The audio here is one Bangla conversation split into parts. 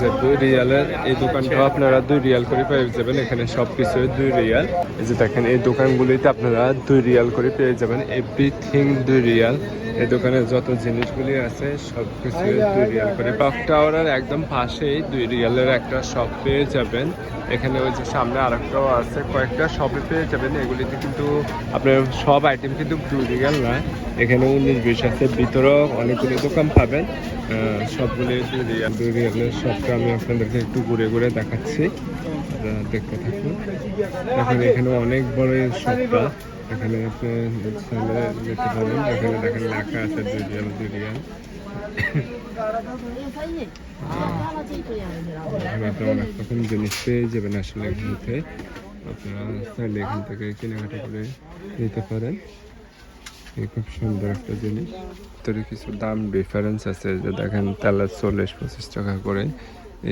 রিয়ালের এই দোকানটা আপনারা 2 রিয়াল করে পেয়ে যাবেন। এখানে সবকিছু 2 রিয়াল। এই যে দেখেন এই দোকানগুলিতে আপনারা 2 রিয়াল করে পেয়ে যাবেন। Everything 2 Real. এই দোকানে যত জিনিসগুলি আছে সবকিছু 2 রিয়াল করে। ক্লক টাওয়ারের একদম পাশেই 2 রিয়ালের একটা শপ পেয়ে যাবেন। এখানে ওই যে সামনে আরেকটাও আছে, কয়েকটা শপে পেয়ে যাবেন। এগুলিতে কিন্তু আপনার সব আইটেম কিন্তু 2 রিয়াল না, এখানে 19-20 আছে। ভিতরেও অনেকগুলি দোকান পাবেন, সবগুলি 2 রিয়ালের শপটা আমি আপনাদেরকে একটু ঘুরে ঘুরে দেখাচ্ছি, দেখতে থাকুন। এখন এখানে অনেক বড় এই শপটা, এখানে আপনি চাইলে যেতে পারেন। এখানে দেখেন লেখা আছে 2 রিয়াল 2 রিয়াল। আপনারা অনেক রকম জিনিস পেয়ে যাবেন আসলে এখানে। আপনারা চাইলে এখান থেকে কেনাকাটা করে নিতে পারেন। এই খুব সুন্দর একটা জিনিস। ভিতরে কিছু দাম ডিফারেন্স আছে, যে দেখেন তেলের 40-25 টাকা করে,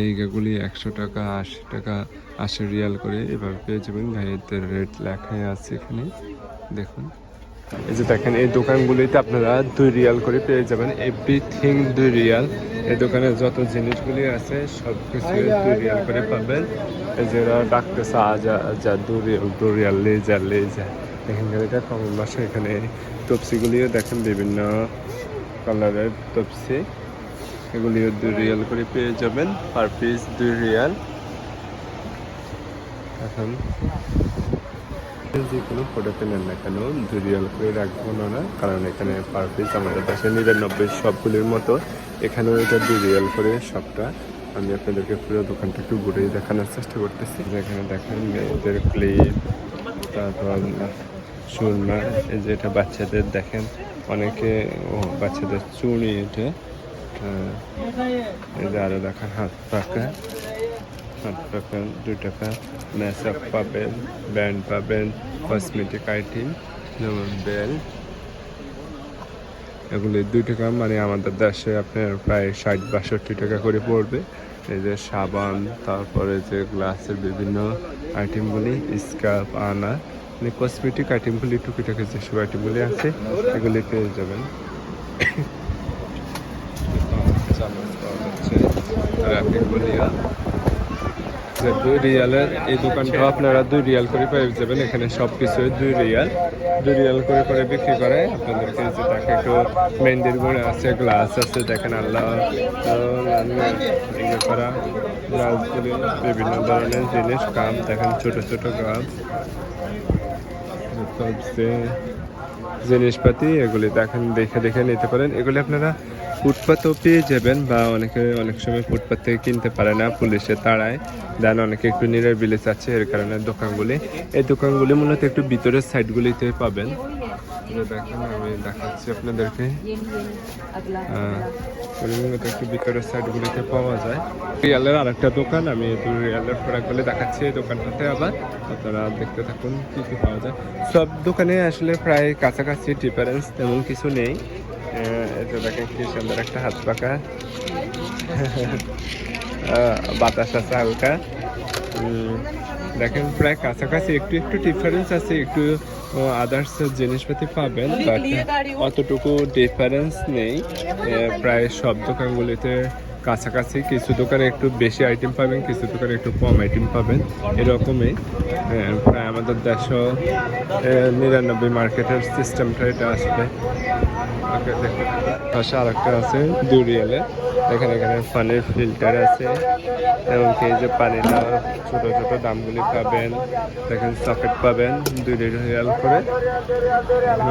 এইগুলি 100 টাকা 80 টাকা 80 রিয়াল করে এভাবে পেয়ে যাবেন। গাড়িতে রেট লেখাই আছে এখানে দেখুন। এই যে দেখেন এই দোকানগুলিতে আপনারা 2 রিয়াল করে পেয়ে যাবেন। Everything 2 Real. এই দোকানে যত জিনিসগুলি আছে সবকিছু 2 রিয়াল করে পাবেন। এই যে ডাকতেছে আজা আজা 2 রিয়াল 2 রিয়াল লে যা। এখানকার এটা কমের মাসে এখানে তপসিগুলিও দেখেন বিভিন্ন কালারের তপসি, এগুলিও 2 রিয়াল করে পেয়ে যাবেন। Per piece 2 Real. এখন যে কোনো প্রোডাক্ট নেন না কেন 2 রিয়াল করে রাখবো না, কারণ এখানে পার পিস আমাদের দেশে 99 সবগুলির মতো এখানেও এটা 2 রিয়াল করে সবটা। আমি আপনাদেরকে পুরো দোকানটা একটু ঘুরে দেখানোর চেষ্টা করতেছি। এখানে দেখেন মেয়েদের ক্লিপ, তারপর সুরমা, এই যে এটা বাচ্চাদের দেখেন অনেকে বাচ্চাদের চুড়ি, এটা এই যে আরো দেখেন হাত পাকা 2 টাকা। মেকআপ পাবেন, ব্যান্ড পাবেন, কসমেটিক আইটেম যেমন বেল, এগুলি 2 টাকা, মানে আমাদের দেশে আপনার প্রায় 60-62 টাকা করে পড়বে। এই যে সাবান, তারপরে যে গ্লাসের বিভিন্ন আইটেমগুলি, স্কার্ফ, আনা, মানে কসমেটিক আইটেমগুলি টুকিটাকি যেসব আইটেমগুলি আছে এগুলি পেয়ে যাবেন। চামচ পাওয়া যাচ্ছে, রাফিগুলিয়া। 2 রিয়ালের এই দোকানটা আপনারা 2 রিয়াল করে পেয়ে যাবেন। এখানে সবকিছু 2 রিয়াল করে করে বিক্রি করে। আপনাদেরকে যে দেখে একটু মেহেন্দির গুঁড়ো আছে, গ্লাস আছে, দেখেন আল্লাহ ইয়ে করা গ্লাসগুলি, বিভিন্ন ধরনের জিনিস, কাপ দেখেন ছোট ছোট কাপ, জিনিসপাতি, এগুলি দেখেন দেখে দেখে নিতে পারেন। এগুলি আপনারা ফুটপাতেও পেয়ে যাবেন, বা অনেক সময় ফুটপাত থেকে কিনতে পারে না, পুলিশে তাড়ায় দেন, অনেকে একটু নিরিবিলি চাচ্ছে, এর কারণে এই দোকানগুলি মূলত একটু ভিতরের সাইডগুলিতে পাবেন। দেখেন আমি দেখাচ্ছি আপনাদেরকে, মূলত একটু ভিতরের সাইডগুলিতে পাওয়া যায়। রিয়ালের আরেকটা দোকান, আমি 2 রিয়ালের প্রোডাক্টগুলি দেখাচ্ছি এই দোকানটাতে। আবার আপনারা দেখতে থাকুন কি কি পাওয়া যায়। সব দোকানে আসলে প্রায় কাছাকাছি, ডিফারেন্স তেমন কিছু নেই। এটা দেখেন কি সুন্দর একটা হাত পাকা বাতাস আছে হালকা, দেখেন প্রায় কাছাকাছি, একটু একটু ডিফারেন্স আছে, একটু আদার্স জিনিসপাতি পাবেন, বাট অতটুকু ডিফারেন্স নেই। প্রায় সব দোকানগুলিতে কাছাকাছি, কিছু দোকানে একটু বেশি আইটেম পাবেন, কিছু দোকানে একটু কম আইটেম পাবেন, এরকমই। প্রায় আমাদের দেশও 99 মার্কেটের সিস্টেমটা এটা আসবে। পাশে আর একটা আছে 2 রিয়ালে, এখানে পানির ফিল্টার আছে, এমনকি এই যে পানিটা ছোট ছোট দামগুলি পাবেন, দেখেন সকেট পাবেন 2 রিয়াল করে।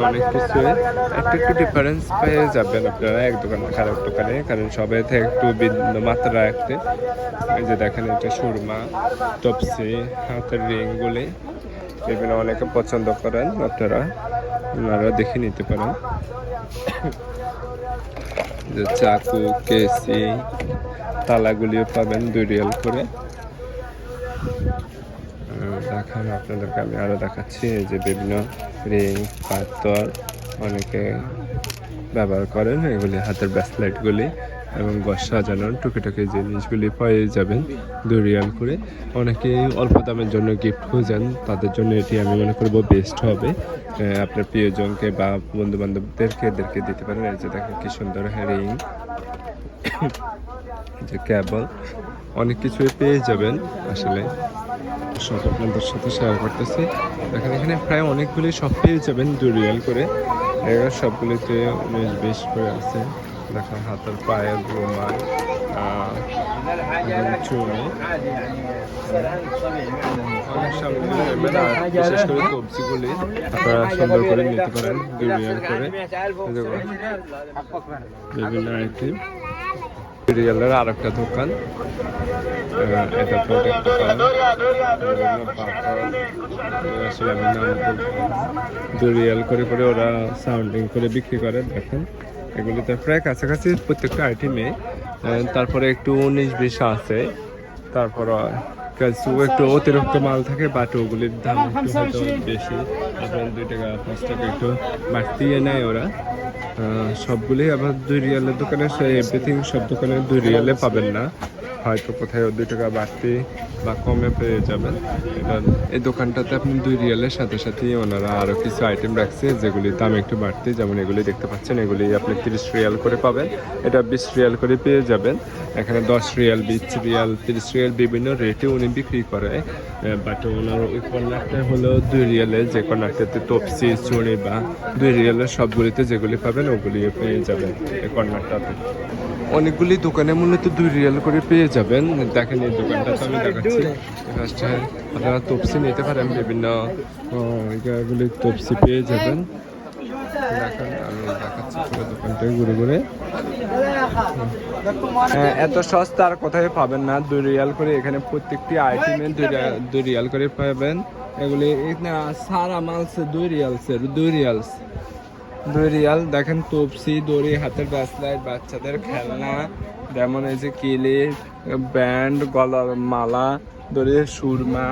অনেক কিছু একটু একটু ডিফারেন্স পেয়ে যাবেন আপনারা এক দোকান থেকে আরেক দোকানে, কারণ সবাই থেকে একটু ভিন্ন মাত্রা রাখতে। এই যে দেখেন এটা সুরমা, টপসি, হাতের রিংগুলি, এগুলো অনেকে পছন্দ করেন, আপনারা দেখে নিতে পারেন। যে চাকু, কেসি, তালাগুলিও পাবেন 2 রিয়াল করে। দেখান আপনাদেরকে আমি আরো দেখাচ্ছি, এই যে বিভিন্ন রিং, পাথর অনেকে ব্যবহার করেন, এগুলি হাতের ব্রেসলেটগুলি এবং ঘর সাজানোর টুকিটাকি জিনিসগুলি পেয়ে যাবেন 2 রিয়াল করে। অনেকে অল্প দামের জন্য গিফট খুঁজেন, তাদের জন্য এটি আমি মনে করবো বেস্ট হবে। আপনার প্রিয়জনকে বা বন্ধু বান্ধবদেরকে এদেরকে দিতে পারেন। এই যে দেখেন কি সুন্দর রিং, যে কেবল, অনেক কিছুই পেয়ে যাবেন আসলে। সব আপনাদের সাথে শেয়ার করতেছি। দেখেন এখানে প্রায় অনেকগুলি সব পেয়ে যাবেন 2 রিয়াল করে। এবার সবগুলিতে 19-20 করে আছে। দেখেন হাতের পায়ের রুমাল, চুনি, অনেক সামগ্রী পাবেন। আর বিশেষ করে কবজিগুলি আপনারা সুন্দর করে নিতে পারেন 2 রিয়াল করে। বিভিন্ন আইটেম। রিয়ালের আর একটা দোকান, এটা প্রোডাক্ট দোকান। দু রিয়াল করে করে ওরা সাউন্ডিং করে বিক্রি করে। দেখেন এগুলিতে প্রায় কাছাকাছি প্রত্যেকটা আইটেমে। তারপরে একটু 19-20 আছে। তারপর কিছু একটু অতিরিক্ত মাল থাকে, বাট ওগুলির দাম একটু হয়তো বেশি, আপনার 2 টাকা 5 টাকা একটু বাড়তিয়ে নেয় ওরা। সবগুলি আবার 2 রিয়ালের দোকানে এভরিথিং সব দোকানে 2 রিয়ালে পাবেন না, হয়তো কোথাও 2 টাকা বাড়তি বা কমে পেয়ে যাবেন। এই দোকানটাতে আপনি 2 রিয়ালের সাথে সাথেই ওনারা আরও কিছু আইটেম রাখছে যেগুলির দাম একটু বাড়তি, যেমন এগুলি দেখতে পাচ্ছেন, এগুলি আপনি 30 রিয়াল করে পাবেন, এটা 20 রিয়াল করে পেয়ে যাবেন। এখানে 10 রিয়াল, 20 রিয়াল, 30 রিয়াল বিভিন্ন রেটে উনি বিক্রি করে। বাট ওনার ওই কর্নারটা হলো 2 রিয়ালে, যে কর্নারটাতে তপসি, চুড়ি বা 2 রিয়ালের সবগুলিতে যেগুলি পাবেন ওগুলি পেয়ে যাবেন এই কর্নারটাতে। অনেকগুলি দোকানে মূলত 2 রিয়াল করে পেয়ে যাবেন। দেখেন এই দোকানটা তো আমি দেখাচ্ছি। ফার্স্টে আপনারা তপসি নিতে পারেন, বিভিন্ন জায়গাগুলি তপসি পেয়ে যাবেন। দেখেন আমি দেখাচ্ছি পুরো দোকানটাই ঘুরে ঘুরে। এত সস্তা আর কোথায় পাবেন না, 2 রিয়াল করে এখানে প্রত্যেকটি আইটেমে 2 রিয়াল করে পাবেন। এগুলি সারা মালসে 2 রিয়াল। দেখেন তপসি, দড়ি, হাতের ব্রেসলেট, বাচ্চাদের খেলনা, যেমন এই যে কিলিপ, ব্যান্ড, গলার মালা, দড়ির সুরমা,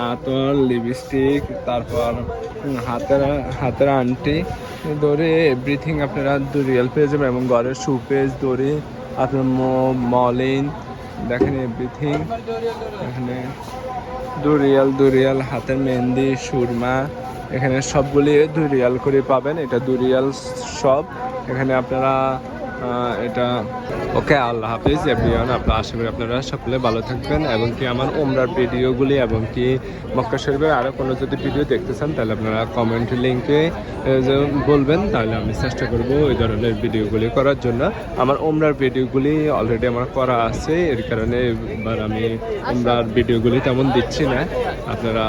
আতর, লিপস্টিক, তারপর হাতের আংটি, দড়ি, এভরিথিং আপনারা 2 রিয়াল পেয়ে যাবেন। এবং ঘরের শোপিস, দড়ি, আপনার মলিন, দেখেন এভরিথিং এখানে 2 রিয়াল। হাতের মেহেন্দি, সুরমা, এখানে সবগুলি 2 রিয়াল করে পাবেন। এটা 2 রিয়াল সব এখানে আপনারা এটা। ওকে, আল্লাহ হাফিজ এভরিওয়ান। আশা করি আপনারা সকলে ভালো থাকবেন, এবং কি আমার ওমরার ভিডিওগুলি এবং কি মক্কা শরীফের আরও কোনো যদি ভিডিও দেখতে চান তাহলে আপনারা কমেন্ট লিঙ্কে বলবেন, তাহলে আমি চেষ্টা করব ওই ধরনের ভিডিওগুলি করার জন্য। আমার ওমরার ভিডিওগুলি অলরেডি আমার করা আছে, এর কারণে এবার আমি ওমরার ভিডিওগুলি তেমন দিচ্ছি না। আপনারা